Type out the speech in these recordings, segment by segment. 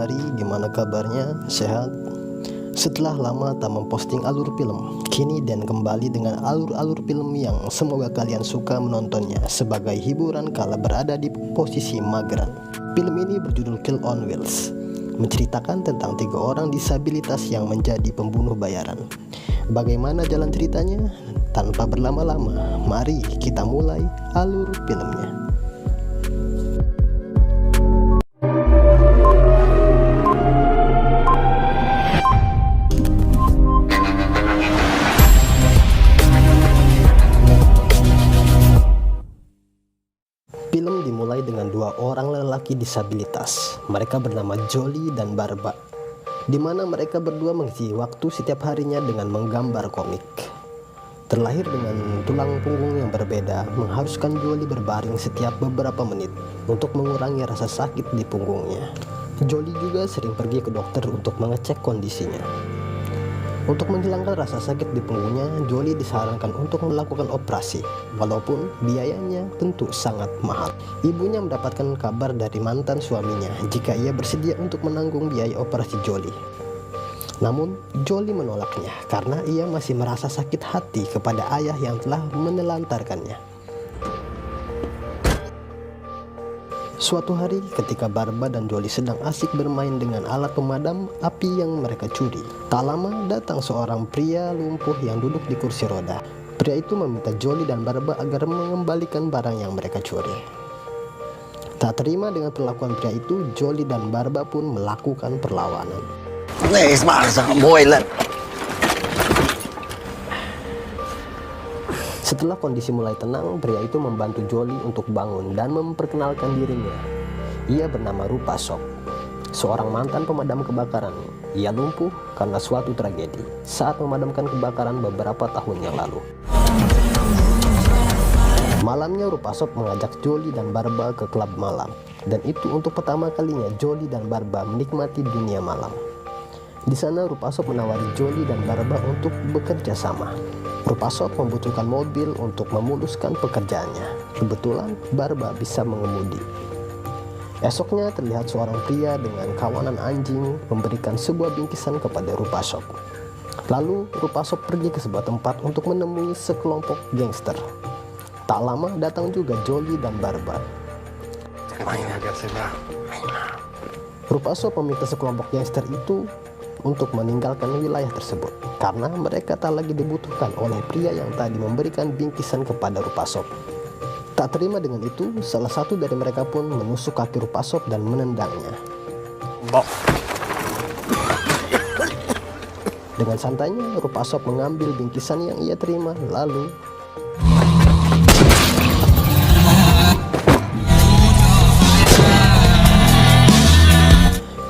Mari, gimana kabarnya? Sehat? Setelah lama tak memposting alur film, kini Dan kembali dengan alur-alur film yang semoga kalian suka menontonnya sebagai hiburan kala berada di posisi mageran. Film ini berjudul Kill on Wheels, menceritakan tentang 3 orang disabilitas yang menjadi pembunuh bayaran. Bagaimana jalan ceritanya? Tanpa berlama-lama, mari kita mulai alur filmnya. Film dimulai dengan 2 orang lelaki disabilitas. Mereka bernama Jolly dan Barba, di mana mereka berdua mengisi waktu setiap harinya dengan menggambar komik. Terlahir dengan tulang punggung yang berbeda, mengharuskan Jolly berbaring setiap beberapa menit untuk mengurangi rasa sakit di punggungnya. Jolly juga sering pergi ke dokter untuk mengecek kondisinya. Untuk menghilangkan rasa sakit di punggungnya, Jolly disarankan untuk melakukan operasi, walaupun biayanya tentu sangat mahal. Ibunya mendapatkan kabar dari mantan suaminya jika ia bersedia untuk menanggung biaya operasi Jolly. Namun, Jolly menolaknya karena ia masih merasa sakit hati kepada ayah yang telah menelantarkannya. Suatu hari ketika Barba dan Jolly sedang asik bermain dengan alat pemadam api yang mereka curi, tak lama datang seorang pria lumpuh yang duduk di kursi roda. Pria itu meminta Jolly dan Barba agar mengembalikan barang yang mereka curi. Tak terima dengan perlakuan pria itu, Jolly dan Barba pun melakukan perlawanan. Setelah kondisi mulai tenang, pria itu membantu Jolly untuk bangun dan memperkenalkan dirinya. Ia bernama Rupasop, seorang mantan pemadam kebakaran. Ia lumpuh karena suatu tragedi saat memadamkan kebakaran beberapa tahun yang lalu. Malamnya Rupasop mengajak Jolly dan Barba ke klub malam, dan itu untuk pertama kalinya Jolly dan Barba menikmati dunia malam. Di sana Rupasop menawari Jolly dan Barba untuk bekerja sama. Rupasop membutuhkan mobil untuk memuluskan pekerjaannya. Kebetulan Barba bisa mengemudi. Esoknya terlihat seorang pria dengan kawanan anjing memberikan sebuah bingkisan kepada Rupasop. Lalu Rupasop pergi ke sebuah tempat untuk menemui sekelompok gangster. Tak lama datang juga Jolly dan Barba. Rupasop meminta sekelompok gangster itu untuk meninggalkan wilayah tersebut karena mereka tak lagi dibutuhkan oleh pria yang tadi memberikan bingkisan kepada Rupasop. Tak terima dengan itu, salah satu dari mereka pun menusuk kaki Rupasop dan menendangnya. Dengan santainya Rupasop mengambil bingkisan yang ia terima, lalu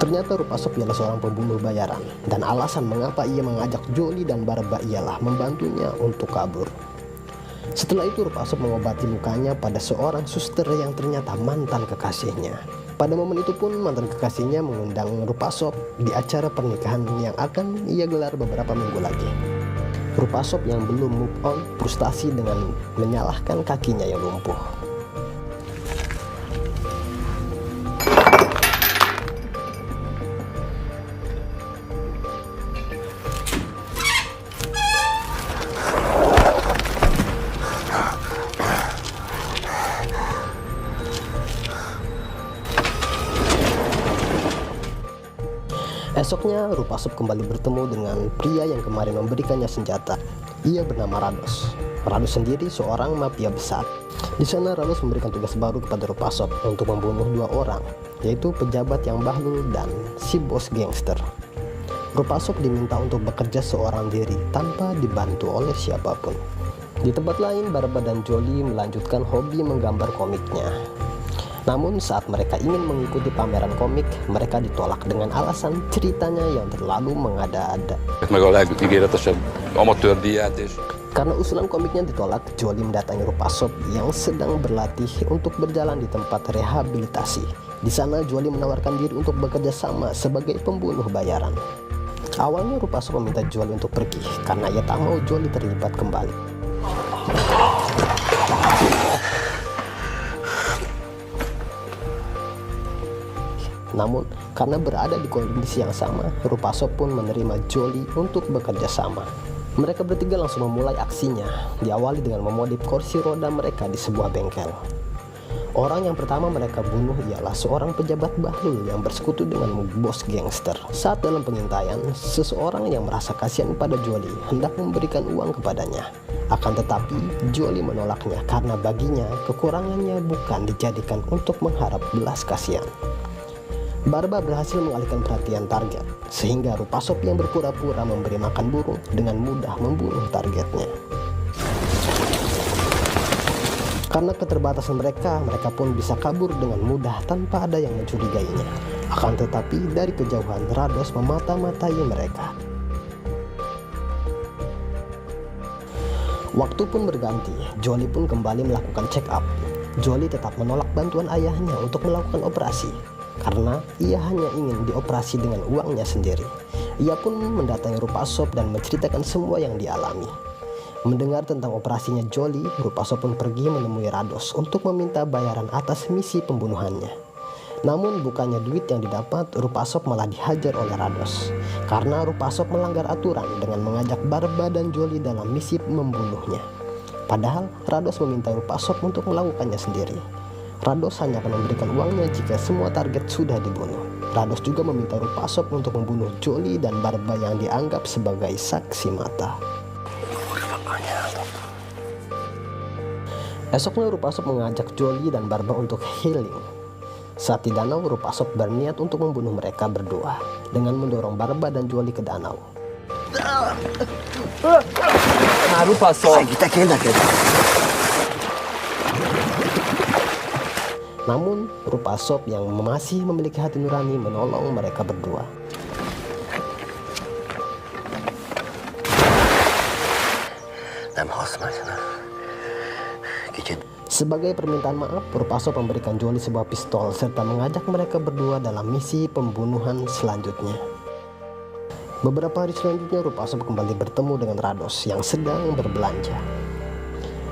ternyata Rupasop ialah seorang pembunuh bayaran, dan alasan mengapa ia mengajak Jolly dan Barba ialah membantunya untuk kabur. Setelah itu Rupasop mengobati lukanya pada seorang suster yang ternyata mantan kekasihnya. Pada momen itu pun mantan kekasihnya mengundang Rupasop di acara pernikahan yang akan ia gelar beberapa minggu lagi. Rupasop yang belum move on frustasi dengan menyalahkan kakinya yang lumpuh. Esoknya Rupasop kembali bertemu dengan pria yang kemarin memberikannya senjata. Ia bernama Rados. Rados sendiri seorang mafia besar. Di sana Rados memberikan tugas baru kepada Rupasop untuk membunuh 2 orang, yaitu pejabat yang bahlul dan si bos gangster. Rupasop diminta untuk bekerja seorang diri tanpa dibantu oleh siapapun. Di tempat lain, Barba dan Jolly melanjutkan hobi menggambar komiknya. Namun saat mereka ingin mengikuti pameran komik, mereka ditolak dengan alasan ceritanya yang terlalu mengada-ada. Karena usulan komiknya ditolak, Jolly mendatangi Rupasop yang sedang berlatih untuk berjalan di tempat rehabilitasi. Di sana Jolly menawarkan diri untuk bekerja sama sebagai pembunuh bayaran. Awalnya Rupasop meminta Jolly untuk pergi karena ia tak mau Jolly terlibat kembali. Namun Karena berada di kondisi yang sama, Rupasop pun menerima Jolie untuk bekerja sama. Mereka bertiga langsung memulai aksinya, diawali dengan memodif kursi roda mereka di sebuah bengkel. Orang yang pertama mereka bunuh ialah seorang pejabat Bahlul yang bersekutu dengan bos gangster. Saat dalam pengintaian, seseorang yang merasa kasihan pada Jolie hendak memberikan uang kepadanya. Akan tetapi, Jolie menolaknya karena baginya kekurangannya bukan dijadikan untuk mengharap belas kasihan. Barba berhasil mengalihkan perhatian target, sehingga Rupasop yang berpura-pura memberi makan burung dengan mudah membunuh targetnya. Karena keterbatasan mereka pun bisa kabur dengan mudah tanpa ada yang mencurigainya. Akan tetapi dari kejauhan Rados memata-matai mereka. Waktu pun berganti, Jolie pun kembali melakukan check up. Jolie tetap menolak bantuan ayahnya untuk melakukan operasi, karena ia hanya ingin dioperasi dengan uangnya sendiri. Ia pun mendatangi Rupasop dan menceritakan semua yang dialami. Mendengar tentang operasinya Jolie, Rupasop pun pergi menemui Rados untuk meminta bayaran atas misi pembunuhannya. Namun bukannya duit yang didapat, Rupasop malah dihajar oleh Rados. Karena Rupasop melanggar aturan dengan mengajak Barba dan Jolie dalam misi membunuhnya. Padahal Rados meminta Rupasop untuk melakukannya sendiri. Rados hanya akan memberikan uangnya jika semua target sudah dibunuh. Rados juga meminta Rupasop untuk membunuh Jolie dan Barba yang dianggap sebagai saksi mata. Esoknya Rupasop mengajak Jolie dan Barba untuk healing. Saat di danau, Rupasop berniat untuk membunuh mereka berdua dengan mendorong Barba dan Jolie ke danau. Rupasop. Namun Rupasop yang masih memiliki hati nurani menolong mereka berdua. Sebagai permintaan maaf, Rupasop memberikan Jolie sebuah pistol serta mengajak mereka berdua dalam misi pembunuhan selanjutnya. Beberapa hari selanjutnya, Rupasop kembali bertemu dengan Rados yang sedang berbelanja.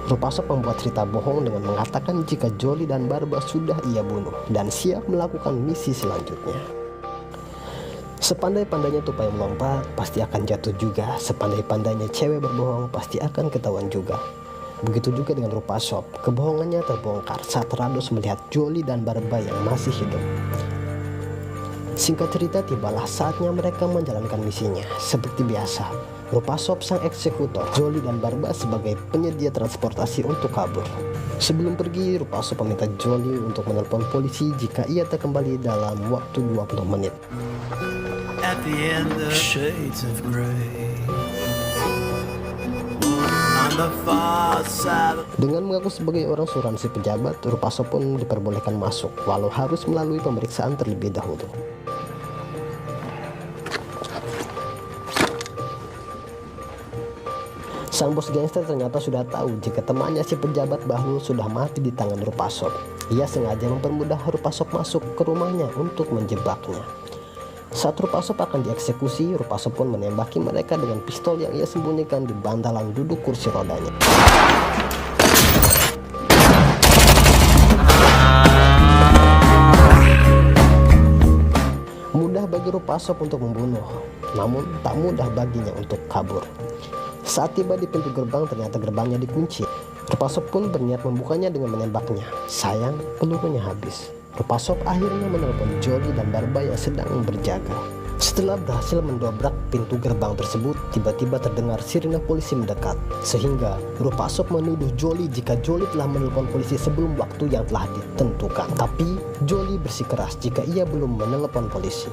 Rupasop membuat cerita bohong dengan mengatakan jika Jolie dan Barba sudah ia bunuh dan siap melakukan misi selanjutnya. Sepandai-pandainya tupai melompat, pasti akan jatuh juga. Sepandai-pandainya cewek berbohong, pasti akan ketahuan juga. Begitu juga dengan Rupasop, kebohongannya terbongkar saat Rados melihat Jolie dan Barba yang masih hidup. Singkat cerita, tibalah saatnya mereka menjalankan misinya. Seperti biasa, Rupasop sang eksekutor, Jolie dan Barba sebagai penyedia transportasi untuk kabur. Sebelum pergi, Rupasop meminta Jolie untuk menelpon polisi jika ia tak kembali dalam waktu 20 menit. At the end of shades of gray. Dengan mengaku sebagai orang suruhan si pejabat, Rupasop pun diperbolehkan masuk, walau harus melalui pemeriksaan terlebih dahulu. Sang bos gangster ternyata sudah tahu jika temannya si pejabat Bahlul sudah mati di tangan Rupasop. Ia sengaja mempermudah Rupasop masuk ke rumahnya untuk menjebaknya. Saat Rupasop akan dieksekusi, Rupasop pun menembaki mereka dengan pistol yang ia sembunyikan di bantalan duduk kursi rodanya. Mudah bagi Rupasop untuk membunuh, namun tak mudah baginya untuk kabur. Saat tiba di pintu gerbang, ternyata gerbangnya dikunci. Rupasop pun berniat membukanya dengan menembaknya. Sayang, pelurunya habis. Rupasop akhirnya menelpon Jolie dan Barba yang sedang berjaga. Setelah berhasil mendobrak pintu gerbang tersebut, tiba-tiba terdengar sirine polisi mendekat. Sehingga Rupasop menuduh Jolie jika Jolie telah menelpon polisi sebelum waktu yang telah ditentukan. Tapi Jolie bersikeras jika ia belum menelpon polisi.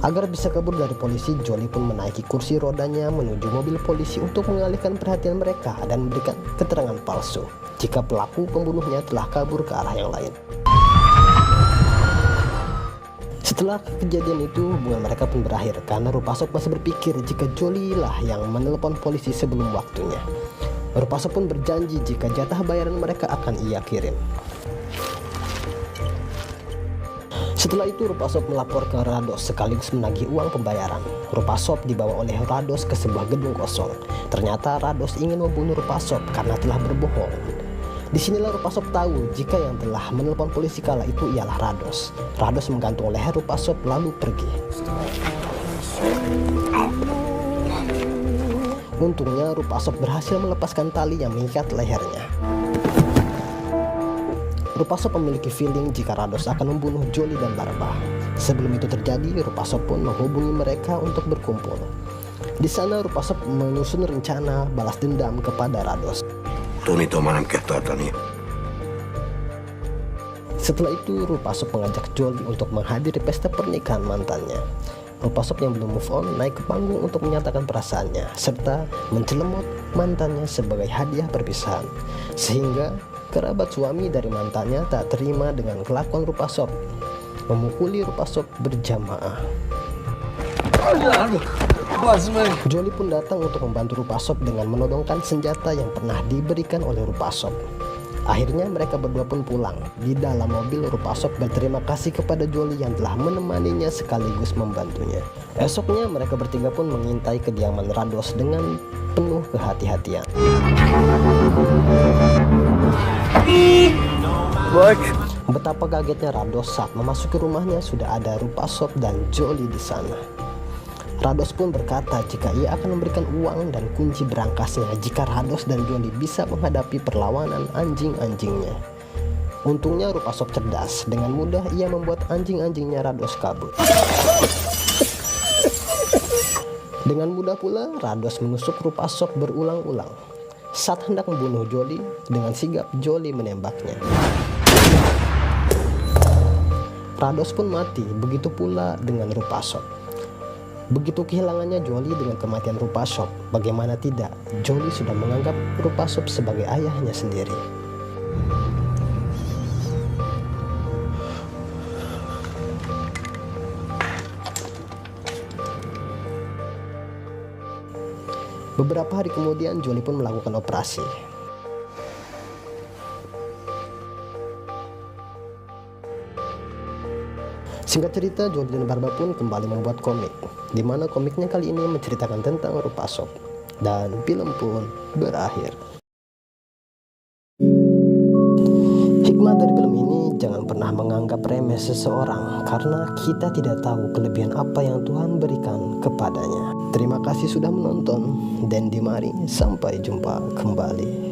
Agar bisa kabur dari polisi, Jolie pun menaiki kursi rodanya menuju mobil polisi untuk mengalihkan perhatian mereka dan memberikan keterangan palsu jika pelaku pembunuhnya telah kabur ke arah yang lain. Setelah kejadian itu, hubungan mereka pun berakhir karena Rupasop masih berpikir jika Jolie lah yang menelpon polisi sebelum waktunya. Rupasop pun berjanji jika jatah bayaran mereka akan ia kirim. Setelah itu, Rupasop melapor ke Rados sekaligus menagih uang pembayaran. Rupasop dibawa oleh Rados ke sebuah gedung kosong. Ternyata Rados ingin membunuh Rupasop karena telah berbohong. Disinilah Rupasop tahu jika yang telah menelpon polisi kala itu ialah Rados. Rados menggantung leher Rupasop lalu pergi. Untungnya Rupasop berhasil melepaskan tali yang mengikat lehernya. Rupasop memiliki feeling jika Rados akan membunuh Jolie dan Barba. Sebelum itu terjadi, Rupasop pun menghubungi mereka untuk berkumpul. Di sana Rupasop menyusun rencana balas dendam kepada Rados. Setelah itu Rupasop mengajak Jolie untuk menghadiri pesta pernikahan mantannya. Rupasop yang belum move on naik ke panggung untuk menyatakan perasaannya serta mencelemot mantannya sebagai hadiah perpisahan. Sehingga kerabat suami dari mantannya tak terima dengan kelakuan Rupasop, memukuli Rupasop berjamaah. Jolie pun datang untuk membantu Rupasop dengan menodongkan senjata yang pernah diberikan oleh Rupasop. Akhirnya mereka berdua pun pulang. Di dalam mobil, Rupasop berterima kasih kepada Jolie yang telah menemaninya sekaligus membantunya. Esoknya mereka bertiga pun mengintai kediaman Rados dengan penuh kehati-hatian. Betapa kagetnya Rados saat memasuki rumahnya sudah ada Rupasop dan Jolie di sana. Rados pun berkata jika ia akan memberikan uang dan kunci berangkasnya jika Rados dan Jolie bisa menghadapi perlawanan anjing-anjingnya. Untungnya Rupasop cerdas, dengan mudah ia membuat anjing-anjingnya Rados kabur. Dengan mudah pula Rados menusuk Rupasop berulang-ulang. Saat hendak membunuh Jolie, dengan sigap Jolie menembaknya. Rados pun mati, begitu pula dengan Rupasop. Begitu kehilangannya Jolie dengan kematian Rupasop, bagaimana tidak, Jolie sudah menganggap Rupasop sebagai ayahnya sendiri. Beberapa hari kemudian Jolie pun melakukan operasi. Singkat cerita, Jolie dan Barba pun kembali membuat komik, di mana komiknya kali ini menceritakan tentang Rupasop, dan film pun berakhir. Hikmah dari film ini, jangan pernah menganggap remeh seseorang karena kita tidak tahu kelebihan apa yang Tuhan berikan kepadanya. Terima kasih sudah menonton, dan mari sampai jumpa kembali.